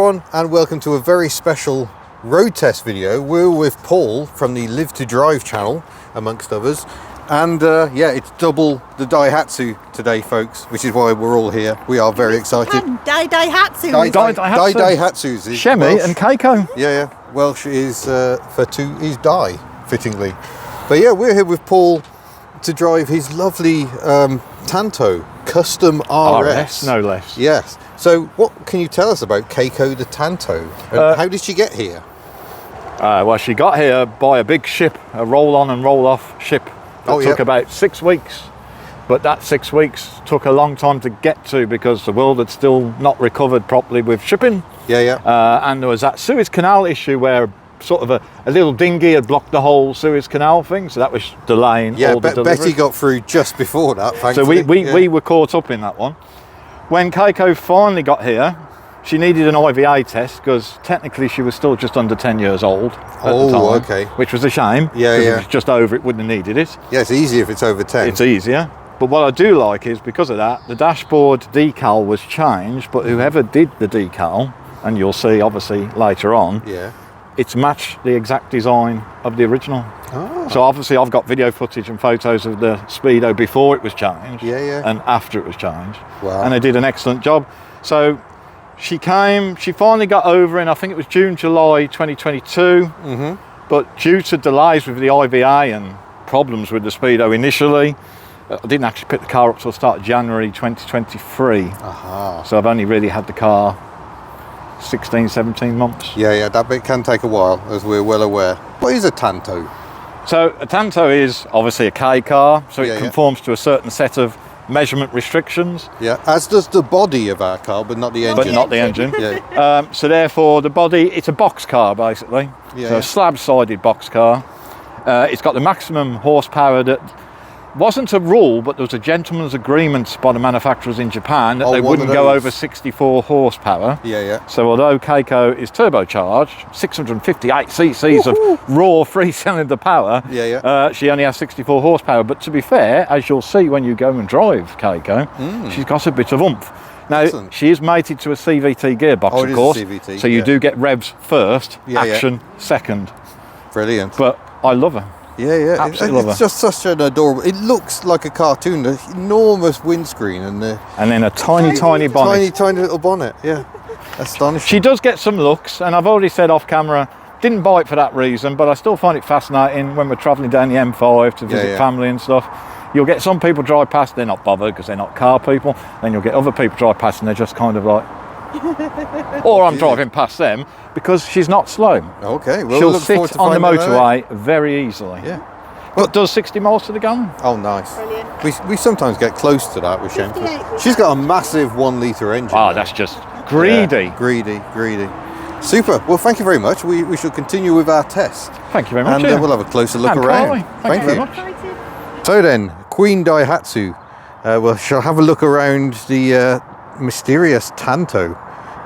everyone, and welcome to a very special road test video. We're with Paul from the Live to Drive channel, amongst others. And yeah, it's double the Daihatsu today, folks, which is why we're all here. We are very excited. Daihatsu. Daihatsu's. Shemi Welsh. and Keiko. Yeah. Welsh is for two, is Dai, fittingly. But yeah, we're here with Paul to drive his lovely Tanto Custom RS. No less. Yes. So what can you tell us about Keiko the Tanto? And how did she get here? Well, she got here by a big ship, a roll-on and roll-off ship. That took about 6 weeks. But that 6 weeks took a long time to get to because the world had still not recovered properly with shipping. And there was that Suez Canal issue where sort of a little dinghy had blocked the whole Suez Canal thing, so that was delaying all the deliveries. Betty got through just before that, thankfully. So we were caught up in that one. When Keiko finally got here, she needed an IVA test because technically she was still just under 10 years old at the time, okay. Which was a shame. If it was just over, it wouldn't have needed it. Yeah, it's easier if it's over 10. It's easier. But what I do like is because of that, the dashboard decal was changed, but whoever did the decal, and you'll see obviously later on, it's matched the exact design of the original. So obviously I've got video footage and photos of the Speedo before it was changed and after it was changed. Wow. And they did an excellent job. So she finally got over in, I think it was June, July 2022. But due to delays with the IVA and problems with the Speedo initially, I didn't actually pick the car up till the start of January 2023. So I've only really had the car 16, 17 months. Yeah, that bit can take a while, as we're well aware. What is a Tanto? So a Tanto is obviously a K car, so it conforms to a certain set of measurement restrictions. Yeah, as does the body of our car, but not the engine. But not the engine. So therefore the body, it's a box car basically. So a slab-sided box car. It's got the maximum horsepower that wasn't a rule, but there was a gentleman's agreement by the manufacturers in Japan that they wouldn't go over 64 horsepower. So although Keiko is turbocharged, 658 cc's of raw three-cylinder power, she only has 64 horsepower. But to be fair, as you'll see when you go and drive Keiko, she's got a bit of oomph. Now, she is mated to a CVT gearbox, of course, CVT, so you do get revs first, action second. Brilliant. But I love her. It's just such an adorable. It looks like a cartoon. The enormous windscreen and then a tiny bonnet. Tiny little bonnet. Yeah, astonishing. She does get some looks, and I've already said off camera, didn't buy it for that reason, but I still find it fascinating when we're travelling down the M5 to visit family and stuff. You'll get some people drive past, they're not bothered because they're not car people. Then you'll get other people drive past and they're just kind of like, or I'm driving past them because she's not slow. Okay, well, she'll sit on the motorway very easily. But does 60 miles to the gallon. Oh, nice. Brilliant. We sometimes get close to that with Shem. She's got a massive 1 litre engine. Oh, that's just greedy. Greedy. Super. Well, thank you very much. We shall continue with our test. Thank you very much. And we'll have a closer look around. Thank you very much. So then, Queen Daihatsu. We shall have a look around the mysterious Tanto.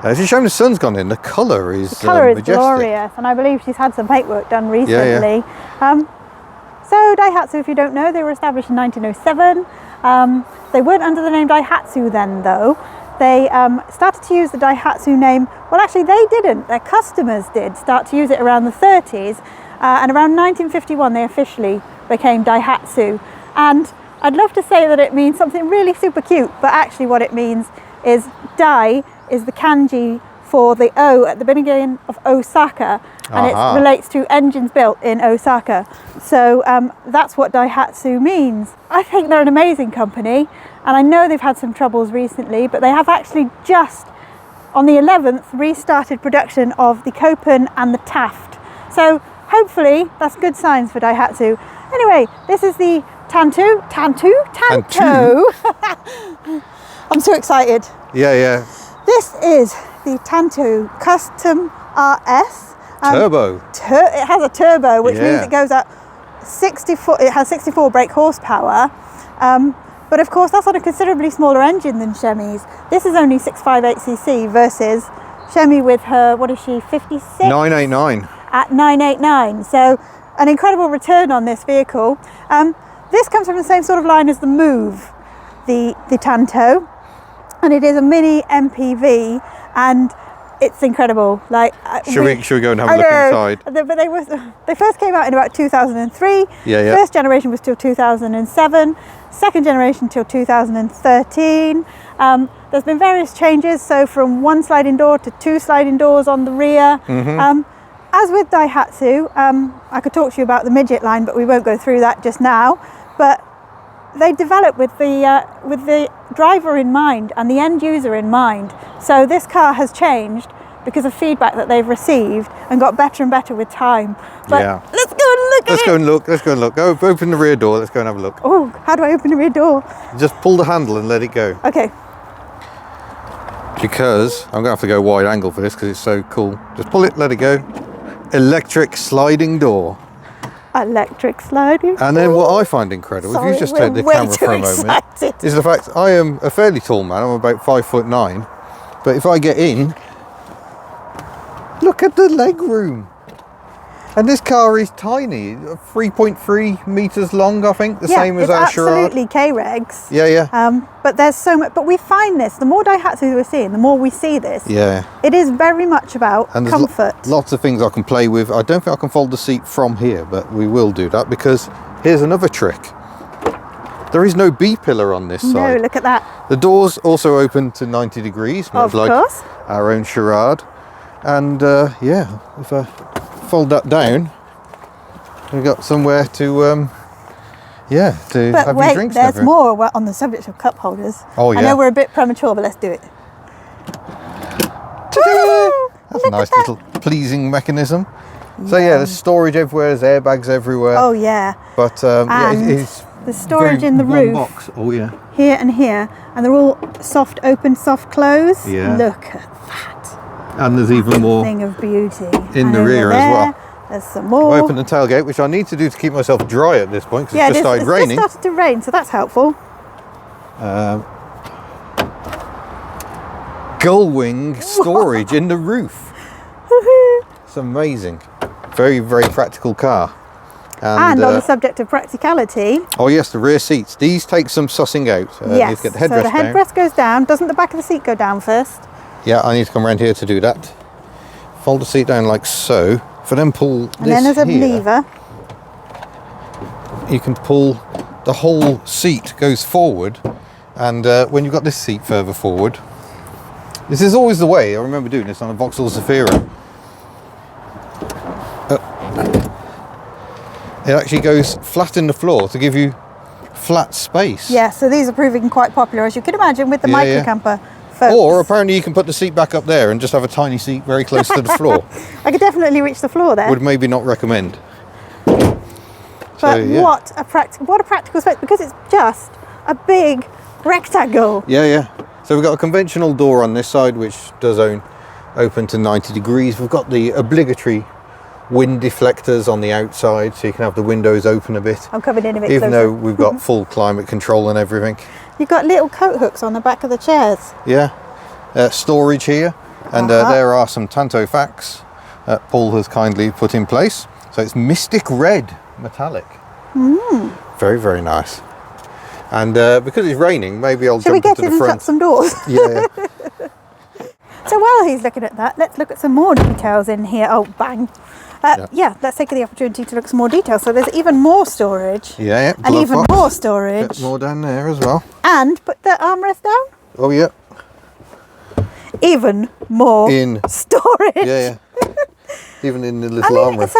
As you've shown, the sun's gone in. The colour is majestic. Glorious, and I believe she's had some paintwork done recently. So Daihatsu, if you don't know, they were established in 1907. They weren't under the name Daihatsu then, though. They started to use the Daihatsu name. Well, actually, they didn't. Their customers did start to use it around the 30s, and around 1951, they officially became Daihatsu. And I'd love to say that it means something really super cute, but actually, what it means is Dai is the kanji for the O at the beginning of Osaka, and it relates to engines built in Osaka. So that's what Daihatsu means. I think they're an amazing company, and I know they've had some troubles recently, but they have actually just, on the 11th, restarted production of the Copen and the Taft. So hopefully that's good signs for Daihatsu. Anyway, this is the Tanto. I'm so excited. This is the Tanto Custom RS. Turbo. It has a turbo, which means it goes at 64. It has 64 brake horsepower. But of course, that's on a considerably smaller engine than Shemi's. This is only 658cc versus Shemi with her, what is she, 56? 989. At 989. So an incredible return on this vehicle. This comes from the same sort of line as the Move, the Tanto, and it is a mini MPV, and It's incredible. Like, should we go and have a look inside? But they first came out in about 2003. Yeah. First generation was till 2007. Second generation till 2013. There's been various changes. So from 1 sliding door to 2 sliding doors on the rear. As with Daihatsu, I could talk to you about the midget line, but we won't go through that just now. But they developed with the driver in mind and the end user in mind. So this car has changed because of feedback that they've received and got better and better with time. But let's go and look at it. Let's go and look. Go open the rear door. Let's go and have a look. Oh, how do I open the rear door? Just pull the handle and let it go. Okay. Because I'm going to have to go wide angle for this because it's so cool. Just pull it, let it go. Electric sliding door. Electric sliding door. And then what I find incredible, if you just take the camera for a moment, is the fact I am a fairly tall man. I'm about 5'9", but if I get in, look at the leg room. And this car is tiny, 3.3 meters long, I think, the same as our Charade. Absolutely K-Regs. Yeah. But there's so much. But we find this. The more Daihatsu we're seeing, the more we see this. Yeah. It is very much about and comfort. Lots of things I can play with. I don't think I can fold the seat from here, but we will do that because here's another trick. There is no B pillar on this side. No, look at that. The doors also open to 90 degrees, much like our own Charade. And yeah, if I fold that down, we've got somewhere to have your drinks. But there's more on the subject of cup holders. Oh yeah. I know we're a bit premature, but let's do it. That's a nice little pleasing mechanism. So yeah, there's storage everywhere, there's airbags everywhere. Oh yeah. But it's the storage in the roof. Box. Oh yeah. Here and here, and they're all soft open, soft close. Yeah. Look at that. And there's even more thing of beauty in the rear as well. There's some more. I open the tailgate, which I need to do to keep myself dry at this point because it's just started raining. It just started to rain, so that's helpful. Gull wing storage in the roof. It's amazing. Very, very practical car. And on the subject of practicality. Oh yes, the rear seats. These take some sussing out. Yes. Get the headrest so the headrest goes down. Doesn't the back of the seat go down first? Yeah, I need to come around here to do that. Fold the seat down like so. If I then pull this and then there's a lever. You can pull, the whole seat goes forward, and when you've got this seat further forward, this is always the way. I remember doing this on a Vauxhall Zafira. It actually goes flat in the floor to give you flat space. Yeah, so these are proving quite popular, as you can imagine, with the micro camper. Folks. Or apparently you can put the seat back up there and just have a tiny seat very close to the floor. I could definitely reach the floor there. Would maybe not recommend. But what a practical space, because it's just a big rectangle. Yeah. So we've got a conventional door on this side which does open to 90 degrees. We've got the obligatory wind deflectors on the outside, so you can have the windows open a bit. I'm coming in a bit even closer. though we've got full climate control and everything. You've got little coat hooks on the back of the chairs. Yeah. Storage here, and there are some Tanto facts that Paul has kindly put in place. So it's mystic red metallic. Very, very nice. And because it's raining, maybe I'll jump into the front. Shall we get in and shut some doors? Yeah. So while he's looking at that, let's look at some more details in here. Oh, bang. Yeah, let's take the opportunity to look at some more details. So there's even more storage. Yeah. And even more storage. Bit more down there as well. And put the armrest down. Oh, yeah. Even more storage. Yeah. Even in the little armrest.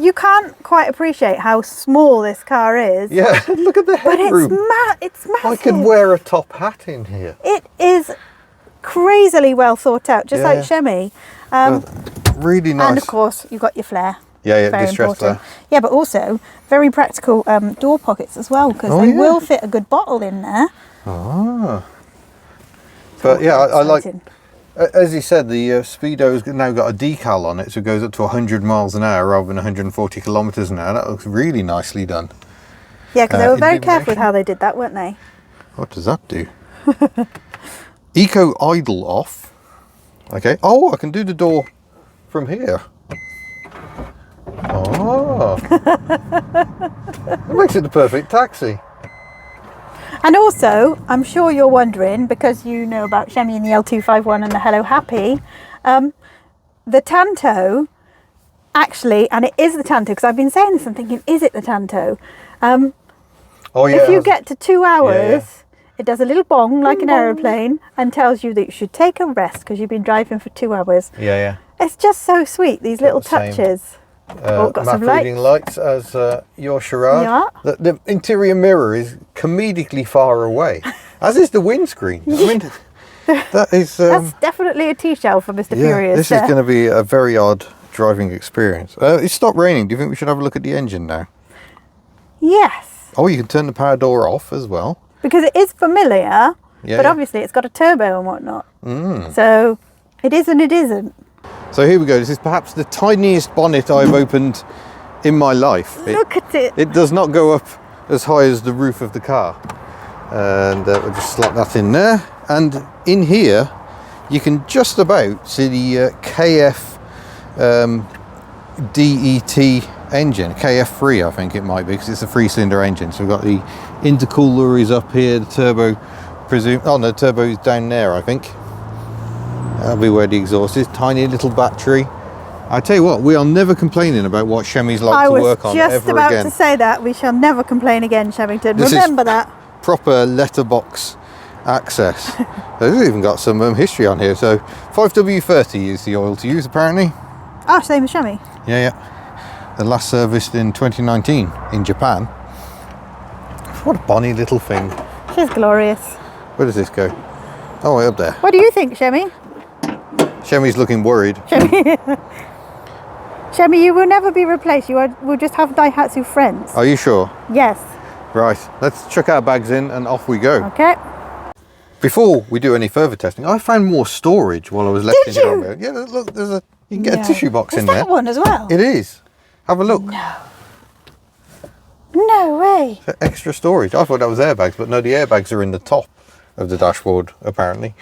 You can't quite appreciate how small this car is. Yeah, look at the headroom. But it's massive. I could wear a top hat in here. It is crazily well thought out, just like Chemi. Really nice. And of course, you've got your flare. Yeah, distress flare. Yeah, but also very practical door pockets as well, because they will fit a good bottle in there. But yeah, I like, as you said, the Speedo's now got a decal on it, so it goes up to 100 miles an hour rather than 140 kilometres an hour. That looks really nicely done. Yeah, because they were very careful with how they did that, weren't they? What does that do? Eco idle off. Okay. Oh, I can do the door from here. Oh. That makes it the perfect taxi. And also, I'm sure you're wondering, because you know about Chemi and the L251 and the Hello Happy, The Tanto, actually, and it is the Tanto, because I've been saying this, I'm thinking, is it the Tanto? If you get to 2 hours, it does a little bong like an aeroplane and tells you that you should take a rest because you've been driving for 2 hours. It's just so sweet, these little touches. Got some reading lights as your charade. Yeah. The interior mirror is comedically far away, as is the windscreen. I mean, that is... That's definitely a T-shell for Mr. Furious. This is going to be a very odd driving experience. It's stopped raining. Do you think we should have a look at the engine now? Yes. Oh, you can turn the power door off as well. Because it is familiar, but obviously it's got a turbo and whatnot. So it is and it isn't. So here we go. This is perhaps the tiniest bonnet I've opened in my life. Look at it. It does not go up as high as the roof of the car. And we'll just slap that in there. And in here, you can just about see the KF DET engine, KF3 I think it might be, because it's a 3-cylinder engine. So we've got the intercooler is up here, the turbo the turbo is down there I think. That'll be where the exhaust is. Tiny little battery. I tell you what, we are never complaining about what Chemis like to work on ever again. I was just about to say that. We shall never complain again, Shemington. Remember that. Proper letterbox access. They've even got some history on here. So 5W30 is the oil to use apparently. Oh, same as Chemi. Yeah. The last serviced in 2019 in Japan. What a bonny little thing. She's glorious. Where does this go? Oh, way up there. What do you think, Chemi? Chemi's looking worried. Chemi, you will never be replaced. We'll just have Daihatsu friends. Are you sure? Yes. Right, let's chuck our bags in and off we go. Okay. Before we do any further testing, I found more storage while I was left in the room. Yeah, look, you can get a tissue box in there. Is that one as well? It is. Have a look. No way. Extra storage. I thought that was airbags, but no, the airbags are in the top of the dashboard apparently,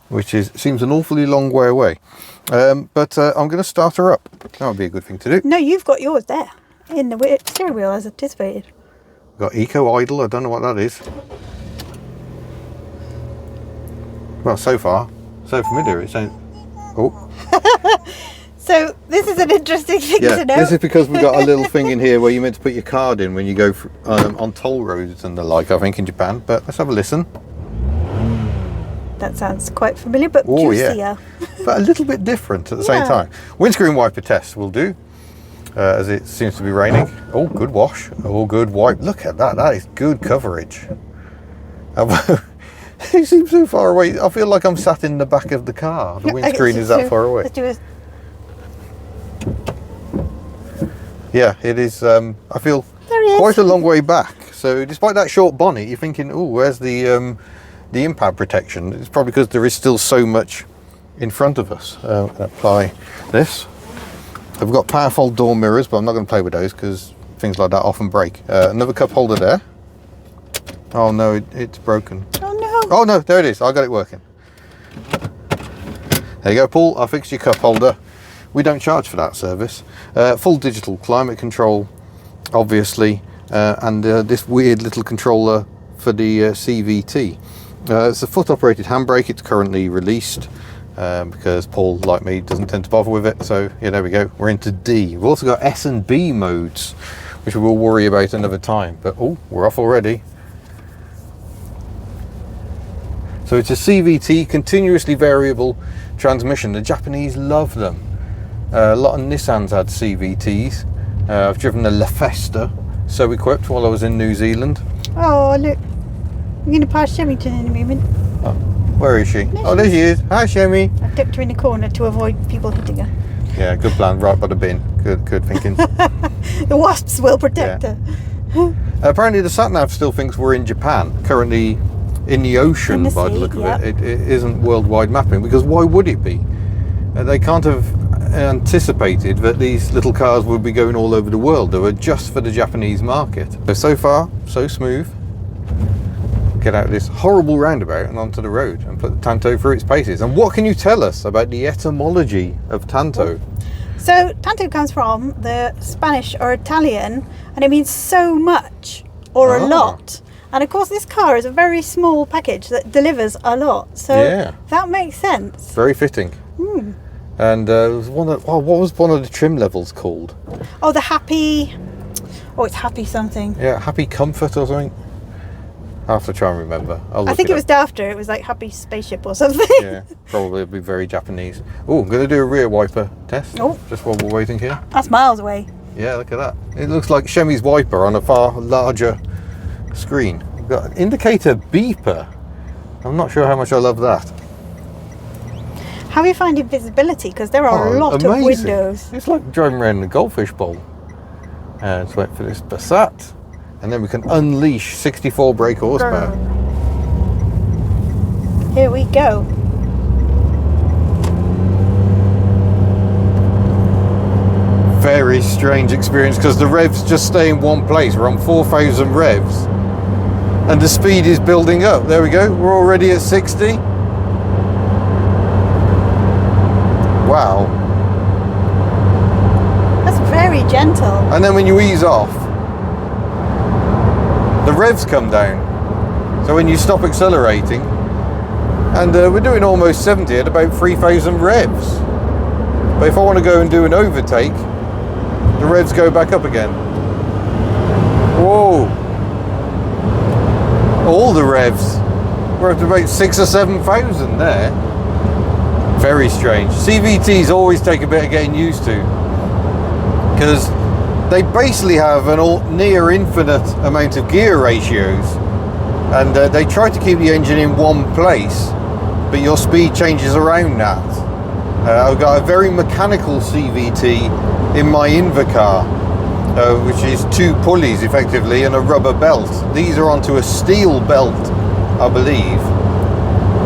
which seems an awfully long way away. But I'm going to start her up. That would be a good thing to do. No, you've got yours there in the steering wheel as anticipated. Got eco idle. I don't know what that is. Well, so far, so familiar. It's saying, oh. So this is an interesting thing to know. This is because we've got a little thing in here where you're meant to put your card in when you go on toll roads and the like, I think, in Japan. But let's have a listen. That sounds quite familiar, but juicier. Yeah. But a little bit different at the same time. Windscreen wiper test will do, as it seems to be raining. Oh, good wash. Oh, good wipe. Look at that. That is good coverage. It seems so far away. I feel like I'm sat in the back of the car. The windscreen is that far away. Let's do Yeah, it is. I feel quite a long way back. So despite that short bonnet, you're thinking, oh, where's the impact protection? It's probably because there is still so much in front of us. Apply this. I've got power fold door mirrors, but I'm not going to play with those because things like that often break. Another cup holder there. Oh no, it's broken. Oh no. Oh no, there it is. I got it working. There you go, Paul. I fixed your cup holder. We don't charge for that service. Full digital climate control, obviously, and this weird little controller for the CVT. It's a foot-operated handbrake. It's currently released because Paul, like me, doesn't tend to bother with it. So yeah, there we go. We're into D. We've also got S and B modes, which we will worry about another time. But oh, we're off already. So it's a CVT, continuously variable transmission. The Japanese love them. A lot of Nissans had CVTs. I've driven the La Festa, so equipped, while I was in New Zealand. Oh, look. I'm going to pass Shemington in a moment. Oh, where is she? There she is. Hi, Shemi. I dipped her in the corner to avoid people hitting her. Yeah, good plan. Right by the bin. Good thinking. The wasps will protect her. Apparently the sat-nav still thinks we're in Japan, currently in the ocean by the look of it. It isn't worldwide mapping, because why would it be? They can't have anticipated that these little cars would be going all over the world. They were just for the Japanese market. So far, so smooth. Get out of this horrible roundabout and onto the road and put the Tanto through its paces. And what can you tell us about the etymology of Tanto? So Tanto comes from the Spanish or Italian, and it means so much or a lot. And of course this car is a very small package that delivers a lot. So that makes sense. Very fitting. And it was what was one of the trim levels called? Oh, the happy. Oh, it's happy something. Yeah, Happy Comfort or something. I have to try and remember. I think it was after. It was like Happy Spaceship or something. Yeah, probably it'll be very Japanese. Oh, I'm going to do a rear wiper test. Oh. Just while we're waiting here. That's miles away. Yeah, look at that. It looks like Chemy's wiper on a far larger screen. We've got an indicator beeper. I'm not sure how much I love that. How are you finding visibility? Because there are a lot amazing. of windows. It's like driving around in a goldfish bowl. Let's wait for this Passat. And then we can unleash 64 brake horsepower. Here we go. Very strange experience because the revs just stay in one place. We're on 4,000 revs. And the speed is building up. There we go. We're already at 60. Wow. That's very gentle. And then when you ease off, the revs come down. So when you stop accelerating, and we're doing almost 70 at about 3,000 revs. But if I want to go and do an overtake, the revs go back up again. Whoa! All the revs. We're up to about 6,000 or 7,000 there. Very strange. CVTs always take a bit of getting used to, because they basically have an near infinite amount of gear ratios, and they try to keep the engine in one place, but your speed changes around that. I've got a very mechanical CVT in my Invacar, which is 2 pulleys effectively and a rubber belt. These are onto a steel belt, I believe,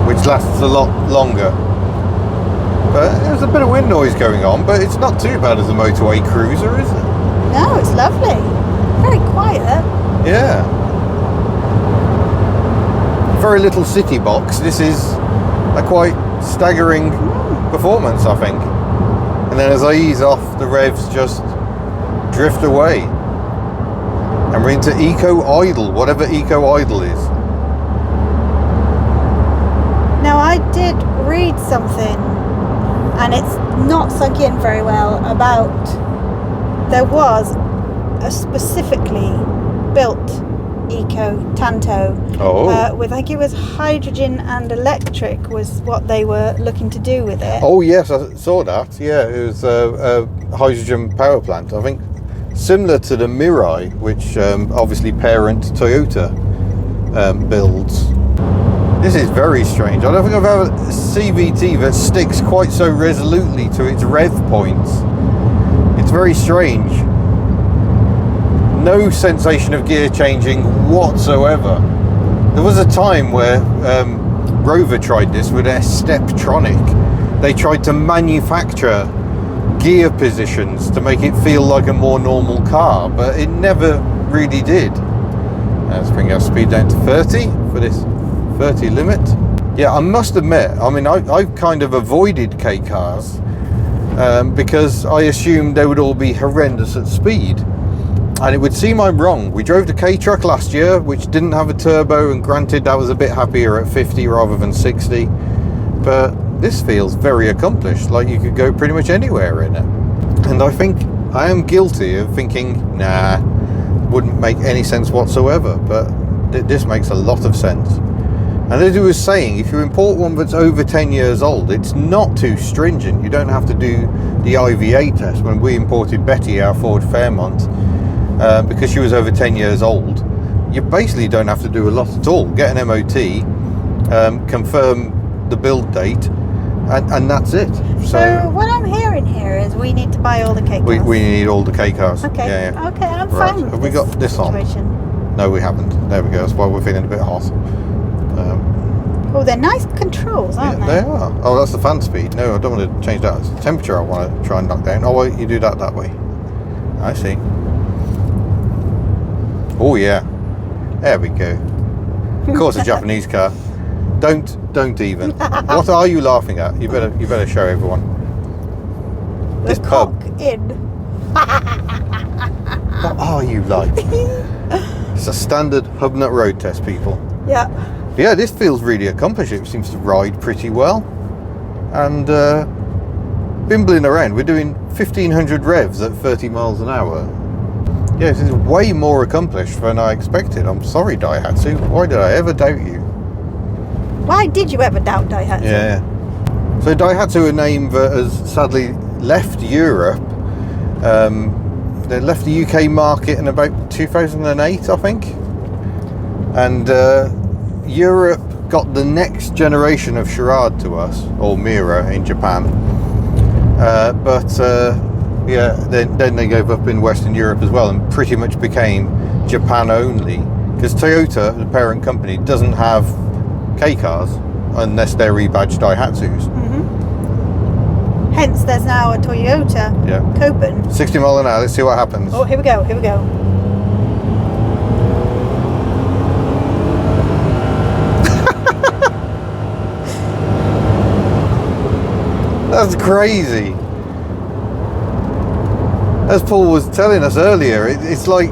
which lasts a lot longer. But there's a bit of wind noise going on, but it's not too bad as a motorway cruiser, is it? No, it's lovely. Very quiet. Yeah. Very little city box. This is a quite staggering performance, I think. And then as I ease off, the revs just drift away. And we're into eco idle, whatever eco idle is. Now, I did read something, and it's not sunk in very well, about there was a specifically built eco Tanto with, I think it was hydrogen and electric was what they were looking to do with it. Oh yes, I saw that. Yeah, it was a hydrogen power plant. I think similar to the Mirai, which obviously parent Toyota builds. This is very strange. I don't think I've ever had a CVT that sticks quite so resolutely to its rev points. It's very strange. No sensation of gear changing whatsoever. There was a time where Rover tried this with their Steptronic. They tried to manufacture gear positions to make it feel like a more normal car, but it never really did. Let's bring our speed down to 30 for this 30 limit. Yeah, I must admit, I mean, I've kind of avoided K cars because I assumed they would all be horrendous at speed. And it would seem I'm wrong. We drove the K truck last year, which didn't have a turbo, and granted that was a bit happier at 50 rather than 60. But this feels very accomplished, like you could go pretty much anywhere in it. And I think I am guilty of thinking, nah, wouldn't make any sense whatsoever. But this makes a lot of sense. And as he was saying, if you import one that's over 10 years old, it's not too stringent. You don't have to do the IVA test. When we imported Betty, our Ford Fairmont, because she was over 10 years old, you basically don't have to do a lot at all. Get an MOT, confirm the build date, and that's it. So what I'm hearing here is we need to buy all the K cars. We need all the K cars. Okay, yeah. Okay, I'm Right. fine with Have we got this situation. on? No, we haven't. There we go. That's why we're feeling a bit hot. Oh, they're nice controls, aren't Yeah, they are. Oh, that's the fan speed. No, I don't want to change that. It's the temperature I want to try and knock down. Oh, wait, you do that way. I see. Oh, yeah. There we go. Of course, a Japanese car. Don't even. What are you laughing at? You better show everyone. The This pub. cock in. What are you like? It's a standard hub nut road test, people. Yeah. Yeah, this feels really accomplished. It seems to ride pretty well. And bimbling around. We're doing 1500 revs at 30 miles an hour. Yeah, this is way more accomplished than I expected. I'm sorry, Daihatsu. Why did I ever doubt you? Why did you ever doubt Daihatsu? Yeah. So Daihatsu, a name that has sadly left Europe. They left the UK market in about 2008, I think. And Europe got the next generation of Charade to us, or Mira in Japan. Yeah, then they gave up in Western Europe as well and pretty much became Japan only. Because Toyota, the parent company, doesn't have K cars unless they're rebadged Daihatsus. Hence, there's now a Toyota Copen. 60 mile an hour, let's see what happens. Oh, here we go, here we go. That's crazy. As Paul was telling us earlier, it's like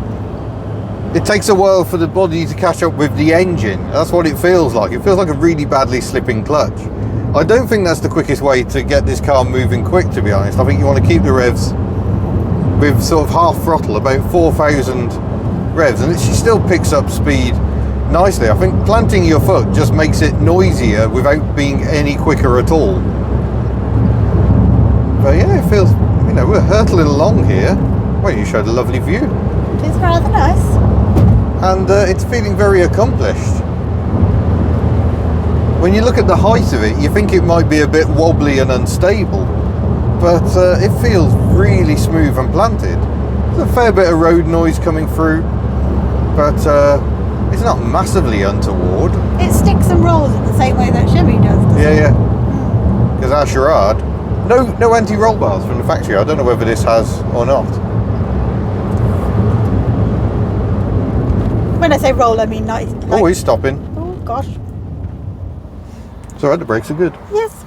it takes a while for the body to catch up with the engine. That's what it feels like. It feels like a really badly slipping clutch. I don't think that's the quickest way to get this car moving quick, to be honest. I think you want to keep the revs with sort of half throttle, about 4,000 revs, and she still picks up speed nicely. I think planting your foot just makes it noisier without being any quicker at all. But yeah, it feels, you know, we're hurtling along here. Well, you showed a lovely view. It is rather nice. And it's feeling very accomplished. When you look at the height of it, you think it might be a bit wobbly and unstable, but it feels really smooth and planted. There's a fair bit of road noise coming through, but it's not massively untoward. It sticks and rolls in the same way that Chevy does, doesn't it? Yeah. Because our Charade, no anti-roll bars from the factory. I don't know whether this has or not. When I say roll, I mean nice. Oh, he's stopping. Oh gosh. It's alright, the brakes are good. Yes.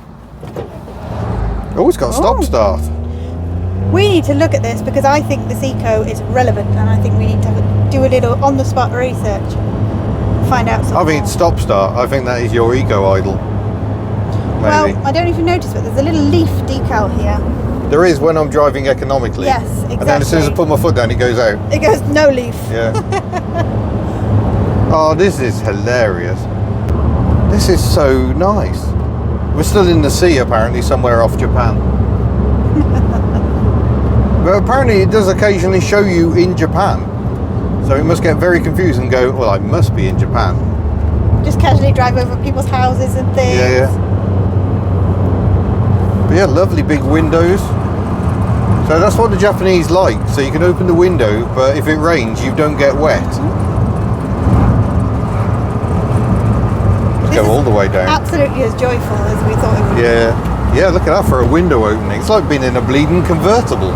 Oh, it's got a stop start. We need to look at this because I think this eco is relevant, and I think we need to do a little on-the-spot research, find out something. I think it's stop start. I think that is your eco idle. Maybe. Well, I don't know if you noticed, but there's a little leaf decal here. There is when I'm driving economically. Yes, exactly. And then as soon as I put my foot down, it goes out. It goes no leaf. Yeah. Oh, this is hilarious. This is so nice. We're still in the sea, apparently, somewhere off Japan. But apparently it does occasionally show you in Japan. So it must get very confused and go, well, I must be in Japan. Just casually drive over people's houses and things. Yeah. But yeah, lovely big windows. So that's what the Japanese like. So you can open the window, but if it rains, you don't get wet. Let's go all the way down. Absolutely as joyful as we thought it would be. Yeah, look at that for a window opening. It's like being in a bleeding convertible.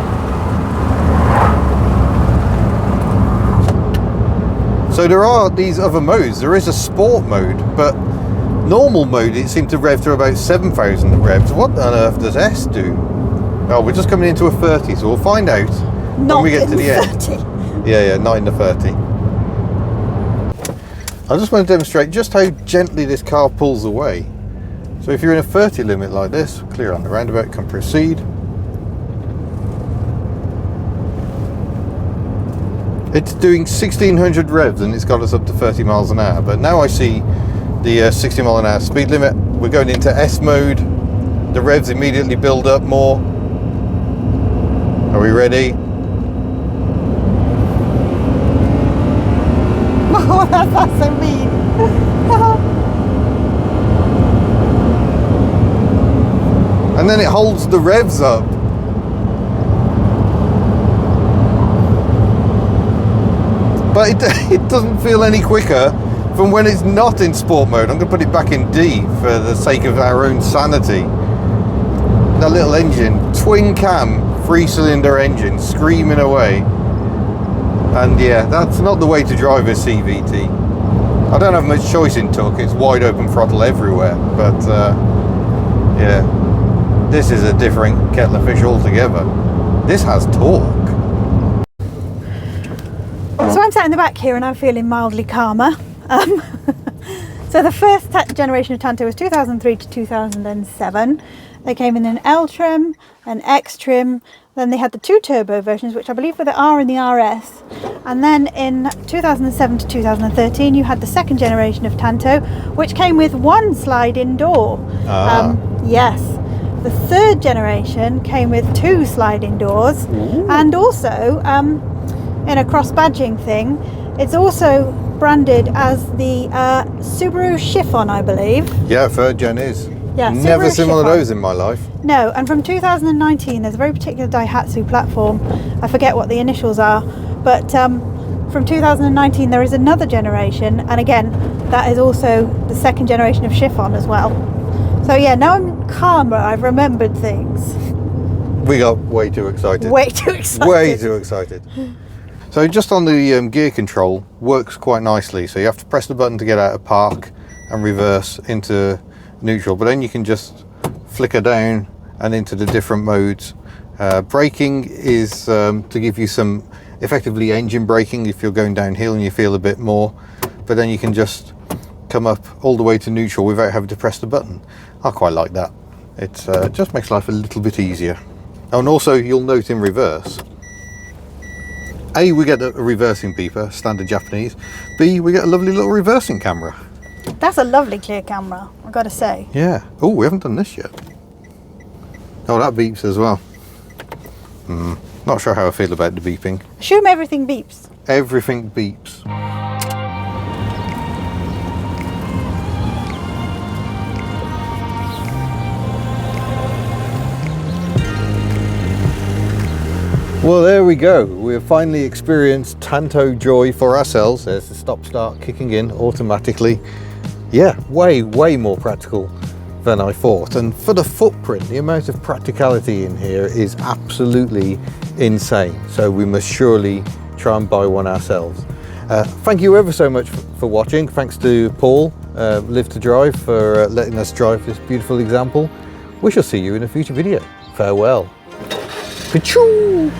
So there are these other modes. There is a sport mode, but normal mode, it seemed to rev to about 7,000 revs. What on earth does S do? Oh, we're just coming into a 30, so we'll find out when we get to the end. Yeah, not in the 30. I just want to demonstrate just how gently this car pulls away. So if you're in a 30 limit like this, clear on the roundabout, can proceed. It's doing 1600 revs and it's got us up to 30 miles an hour. But now I see the 60 mile an hour speed limit. We're going into S mode. The revs immediately build up more. Are we ready? Oh, that's so mean. And then it holds the revs up. But it doesn't feel any quicker from when it's not in sport mode. I'm going to put it back in D for the sake of our own sanity. That little engine, twin cam, 3-cylinder engine, screaming away. And yeah, that's not the way to drive a CVT. I don't have much choice in torque. It's wide open throttle everywhere. But yeah, this is a different kettle of fish altogether. This has torque. So I'm sat in the back here and I'm feeling mildly calmer. So the first generation of Tanto was 2003 to 2007. They came in an L trim, an X trim, then they had the 2 turbo versions, which I believe were the R and the RS. And then in 2007 to 2013, you had the 2nd generation of Tanto, which came with 1 slide-in door. Yes. The 3rd generation came with 2 sliding doors. Ooh. And also, in a cross-badging thing, it's also branded as the Subaru Chiffon, I believe. Yeah, 3rd gen is. Yeah, never Subaru seen one of Chiffon. those in my life. No, and from 2019, there's a very particular Daihatsu platform. I forget what the initials are, but from 2019 there is another generation, and again, that is also the 2nd generation of Chiffon as well. So yeah, now I'm calmer. I've remembered things. We got way too excited. Way too excited. Way too excited. So just on the gear control, works quite nicely. So you have to press the button to get out of park and reverse into neutral, but then you can just flicker down and into the different modes. Braking is to give you some effectively engine braking if you're going downhill and you feel a bit more, but then you can just come up all the way to neutral without having to press the button. I quite like that. It just makes life a little bit easier. And also you'll note in reverse, A, we get a reversing beeper, standard Japanese. B, we get a lovely little reversing camera. That's a lovely clear camera, I've got to say. Yeah. Oh, we haven't done this yet. Oh, that beeps as well. Not sure how I feel about the beeping. Assume everything beeps. Everything beeps. Well, there we go. We have finally experienced Tanto joy for ourselves. There's the stop-start kicking in automatically. Yeah, way more practical than I thought. And for the footprint, the amount of practicality in here is absolutely insane. So we must surely try and buy one ourselves. Thank you ever so much for watching. Thanks to Paul, Live to Drive, for letting us drive this beautiful example. We shall see you in a future video. Farewell. Ka-choo!